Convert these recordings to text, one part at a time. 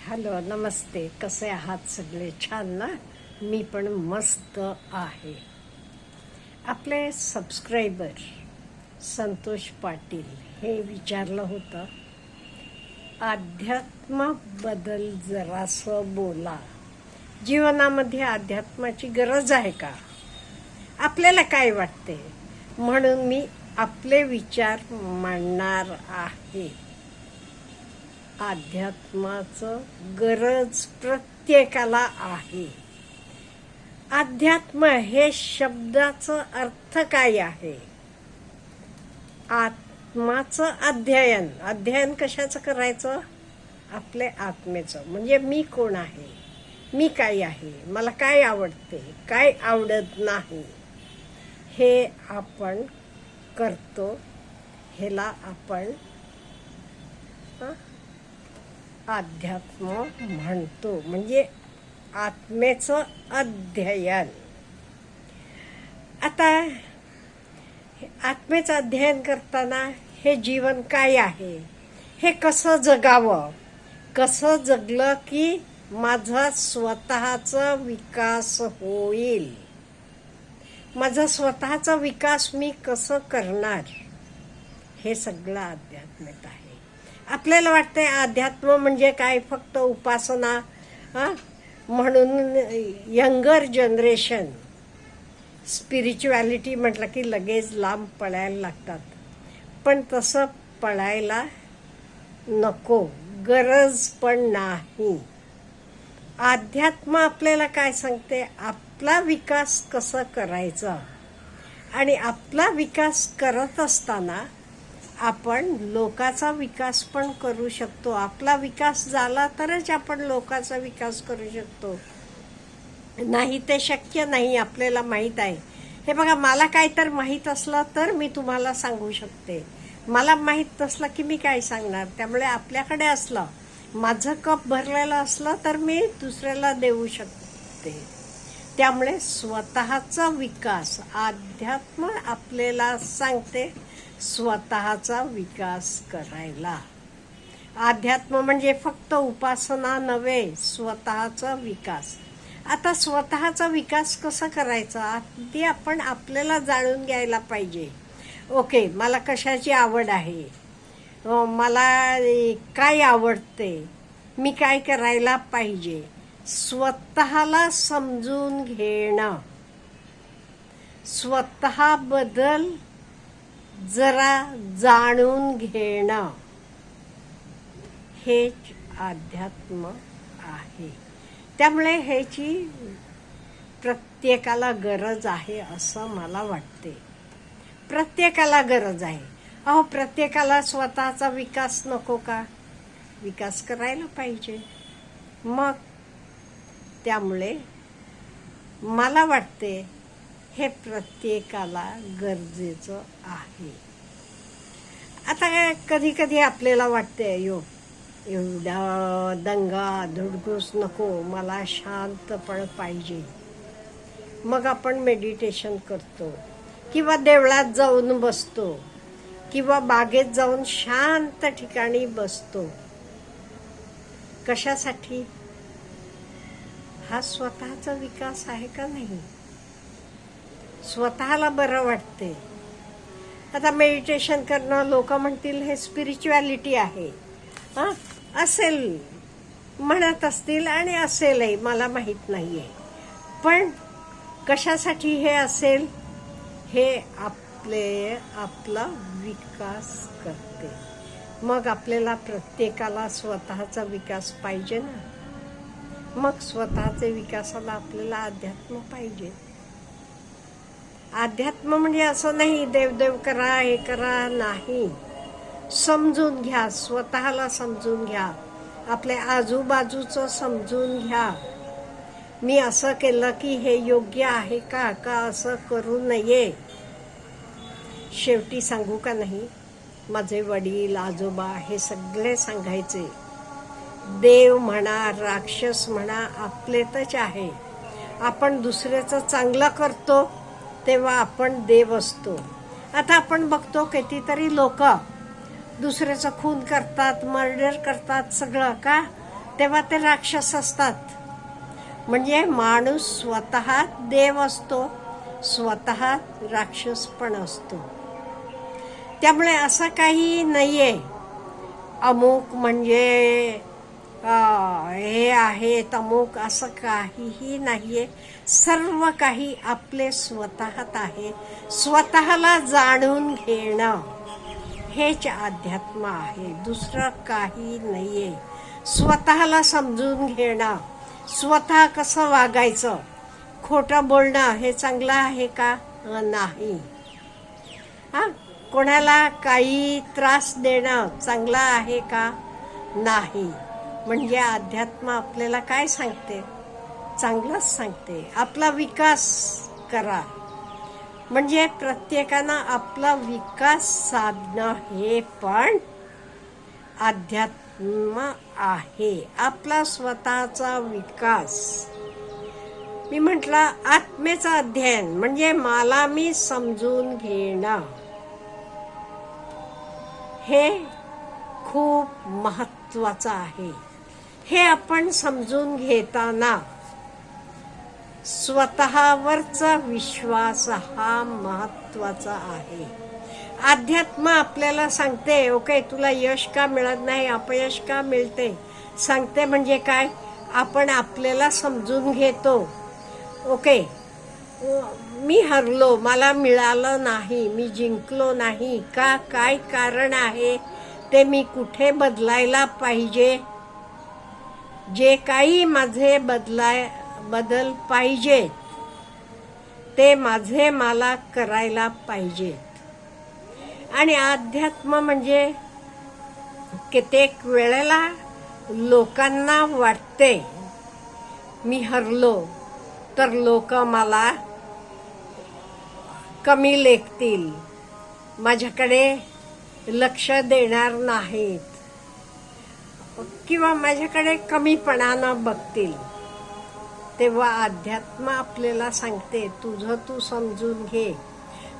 Hello, नमस्ते. कसे आहात सगळे? छान ना? मी पण मस्त आहे. आपले सबस्क्रायबर संतोष पाटील हे विचारलं होतं, अध्यात्माबद्दल जरासं बोला. जीवनामध्ये अध्यात्माची गरज आहे का? आपल्याला काय वाटते? म्हणून मी आपले विचार मांडणार आहे. अध्यात्माचं गरज प्रत्येकाला आहे. अध्यात्म हे शब्दाचं अर्थ काय आहे? आत्माचं अध्ययन. अध्ययन कशाचं करायचं? आपले आत्मेचं. म्हणजे मी कोण आहे, मी काय आहे, मला काय आवडते, काय आवडत नाही, हे आपण करतो. ह्याला आपण अध्यात्म म्हणतो. म्हणजे आत्मेचं अध्ययन. आता आत्मेचं अध्ययन करताना हे जीवन काय आहे, हे कसं जगावं, कसं जगलं की माझा स्वतःचा विकास होईल, माझा स्वतःचा विकास मी कसं करणार, हे सगळं अध्यात्मात आहे. आपल्याला वाटतंय अध्यात्म म्हणजे काय, फक्त उपासना. म्हणून यंगर जनरेशन स्पिरिच्युअलिटी म्हटलं की लगेच लांब पळायला लागतात. पण तसं पळायला नको, गरज पण नाही. अध्यात्म आपल्याला काय सांगते? आपला विकास कसं करायचा. आणि आपला विकास करत असताना आपण लोकाचा विकास पण करू शकतो. आपला विकास झाला तरच आपण लोकाचा विकास करू शकतो, नाही ते शक्य नाही. आपल्याला माहीत आहे. हे बघा, मला काय तर माहीत असलं तर मी तुम्हाला सांगू शकते. मला माहीत नसलं की मी काय सांगणार. त्यामुळे आपल्याकडे असलं, माझं कप भरलेलं असलं तर मी दुसऱ्याला देऊ शकते. त्यामुळे स्वतःचा विकास, अध्यात्म आपल्याला सांगते स्वतःचा विकास करायला. अध्यात्म म्हणजे फक्त उपासना नव्हे, स्वतःचा विकास. आता स्वतःचा विकास कसा करायचा ते आपण आपल्याला जाणून घ्यायला पाहिजे. ओके, मला कशाची आवड आहे, मला काय आवडते, मी काय करायला पाहिजे, स्वतःला समजून घेणं, स्वतःबद्दल जरा जाणून घेणं, हेच अध्यात्म आहे. त्यामुळे ह्याची प्रत्येकाला गरज आहे असं मला वाटते. प्रत्येकाला गरज आहे. अहो, प्रत्येकाला स्वतःचा विकास नको का? विकास करायला पाहिजे. मग त्यामुळे मला वाटते हे प्रत्येकाला गरजेचं आहे. आता कधी कधी आपल्याला वाटते, एवढा दंगा धुडगूस नको, मला शांतपण पाहिजे. मग आपण मेडिटेशन करतो, किंवा देवळात जाऊन बसतो, किंवा बागेत जाऊन शांत ठिकाणी बसतो. कशासाठी? हा स्वतःचा विकास आहे का नाही? स्वतःला बरं वाटते. आता मेडिटेशन करणं, लोक म्हणतील हे स्पिरिच्युअलिटी आहे. असेल, म्हणत असतील आणि असेलही, मला माहीत नाही आहे. पण कशासाठी हे असेल? हे आपला विकास करते. मग आपल्याला प्रत्येकाला स्वतःचा विकास पाहिजे ना. मग स्वतःच्या विकासाला आपल्याला अध्यात्म पाहिजे. अध्यात्म म्हणजे असं नाही देवदेव करा, हे करा, नाही. समजून घ्या, स्वतःला समजून घ्या, आपल्या आजूबाजूचं समजून घ्या. मी असं केलं की हे योग्य आहे का, का असं करू नये. शेवटी सांगू का नाही, माझे वडील आजोबा हे सगळे सांगायचे, देव म्हणा राक्षस म्हणा आपलेतच आहे. आपण दुसऱ्याचं चांगलं करतो तेव्हा आपण देव असतो. आता आपण बघतो कितीतरी लोक दुसऱ्याचं खून करतात, मर्डर करतात. सगळं का? तेव्हा ते राक्षस असतात. म्हणजे माणूस स्वतः देव असतो, स्वतः राक्षस पण असतो. त्यामुळे असं काही नाहीये अमुक म्हणजे हे आहे अमुक, असं काहीही नाहीये. सर्व काही आपले स्वतःत आहे. स्वतःला जाणून घेणं हेच अध्यात्म आहे, दुसरं काही नाहीये. स्वतःला समजून घेणं, स्वतः कसं वागायचं, खोटं बोलणं हे चांगलं आहे का? नाही. कोणाला काही त्रास देणं चांगलं आहे का? नाही. म्हणजे अध्यात्म आपल्याला काय सांगते? चांगलंच सांगते. आपला विकास करा. म्हणजे प्रत्येकानं आपला विकास साधणं हे पण अध्यात्म आहे. आपला स्वतःचा विकास. मी म्हटलं आत्मेचं अध्ययन म्हणजे मला मी समजून घेणं हे खूप महत्वाचं आहे. हे आपण समजून घेताना स्वतःवरचा विश्वास हा महत्वाचा आहे. अध्यात्म आपल्याला सांगते ओके तुला यश का मिळत नाही, अपयश का मिळते, सांगते म्हणजे काय? आपण आपल्याला समजून घेतो. ओके मी हरलो, मला मिळालं नाही, मी जिंकलो नाही का, काय कारण आहे, ते मी कुठे बदलायला पाहिजे, जे काही माझे बदल पाहिजे ते माझे मला करायला पाहिजेत. आणि अध्यात्म म्हणजे कित्येक वेळेला लोकांना वाटते मी हरलो तर लोक मला कमी लेखतील, माझ्याकडे लक्ष देणार नाहीत किंवा माझ्याकडे कमीपणानं बघतील. तेव्हा अध्यात्म आपल्याला सांगते तुझं तू समजून घे.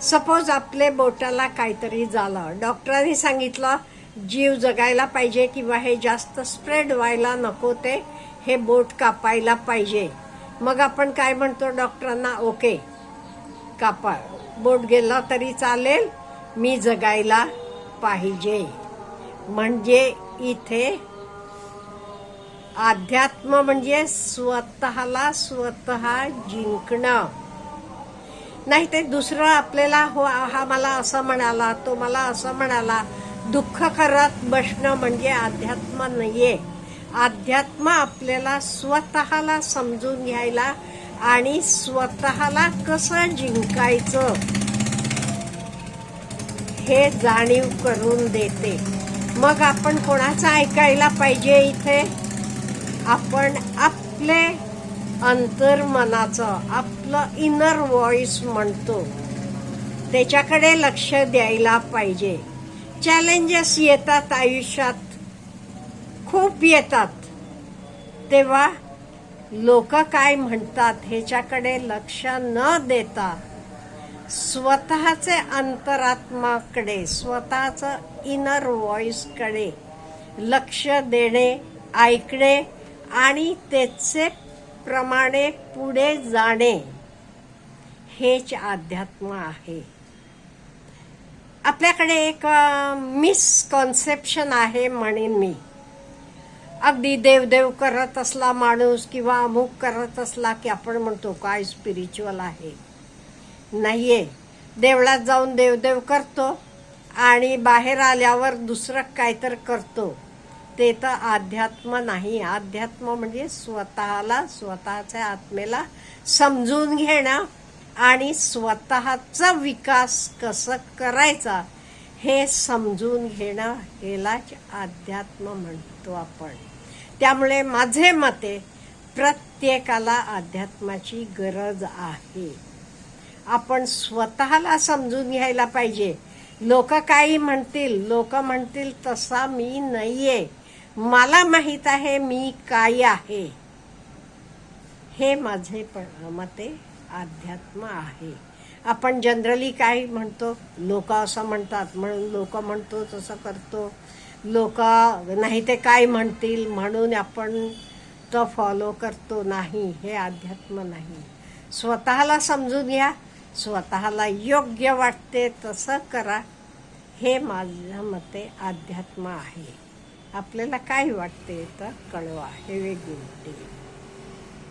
सपोज आपले बोटाला काहीतरी झालं, डॉक्टरांनी सांगितलं जीव जगायला पाहिजे किंवा हे जास्त स्प्रेड व्हायला नको, ते हे बोट कापायला पाहिजे. मग आपण काय म्हणतो डॉक्टरांना? ओके कापा, बोट गेला तरी चालेल, मी जगायला पाहिजे. म्हणजे इथे अध्यात्म म्हणजे स्वतःला स्वतः जिंकणं. नाही ते दुसरं आपल्याला हो हा मला असं म्हणाला, तो मला असं म्हणाला, दुःख करत बसणं म्हणजे अध्यात्म नाहीये. अध्यात्म आपल्याला स्वतःला समजून घ्यायला आणि स्वतःला कसं जिंकायचं हे जाणीव करून देते. मग आपण कोणाचं ऐकायला पाहिजे? इथे आपण आपले अंतर्मनाचं, आपलं इनर व्हॉइस म्हणतो त्याच्याकडे लक्ष द्यायला पाहिजे. चॅलेंजेस येतात आयुष्यात, खूप येतात, तेव्हा लोक काय म्हणतात ह्याच्याकडे लक्ष न देता स्वतःचे अंतरात्माकडे, स्वतःचं इनर व्हॉइसकडे लक्ष देणे, ऐकणे आणि त्याचे प्रमाणे पुढे जाणे हेच अध्यात्म आहे. आपल्याकडे एक मिसकॉन्सेप्शन आहे म्हणेन मी. अगदी देवदेव करत असला माणूस किंवा अमुक करत असला की आपण म्हणतो काय स्पिरिच्युअल आहे. नाहीये. देवळात जाऊन देवदेव करतो आणि बाहेर आल्यावर दुसरं काहीतरी करतो, ते तर अध्यात्म नाही. अध्यात्म म्हणजे स्वतःला, स्वतःच्या आत्मेला समजून घेणं आणि स्वतःचा विकास कसं करायचा हे समजून घेणं, हेलाच अध्यात्म म्हणतो आपण. त्यामुळे माझे मते प्रत्येकाला अध्यात्माची गरज आहे. आपण स्वतःला समजून घ्यायला पाहिजे. लोक काही म्हणतील, लोक म्हणतील तसा मी नाहीये, मला माहित आहे मी काय आहे, हे माझे मते अध्यात्म आहे. आपण जनरली काय म्हणतो, लोक असं म्हणतात म्हणून लोक म्हणतो तसं करतो, लोक नाही ते काय म्हणतील म्हणून आपण तो फॉलो करतो, नाही, हे अध्यात्म नाही. स्वतःला समजून घ्या, स्वतःला योग्य वाटते तसं करा, हे माझ्या मते अध्यात्म आहे. आपल्याला काय वाटते तर कळवा, हे वेगळी गोष्ट.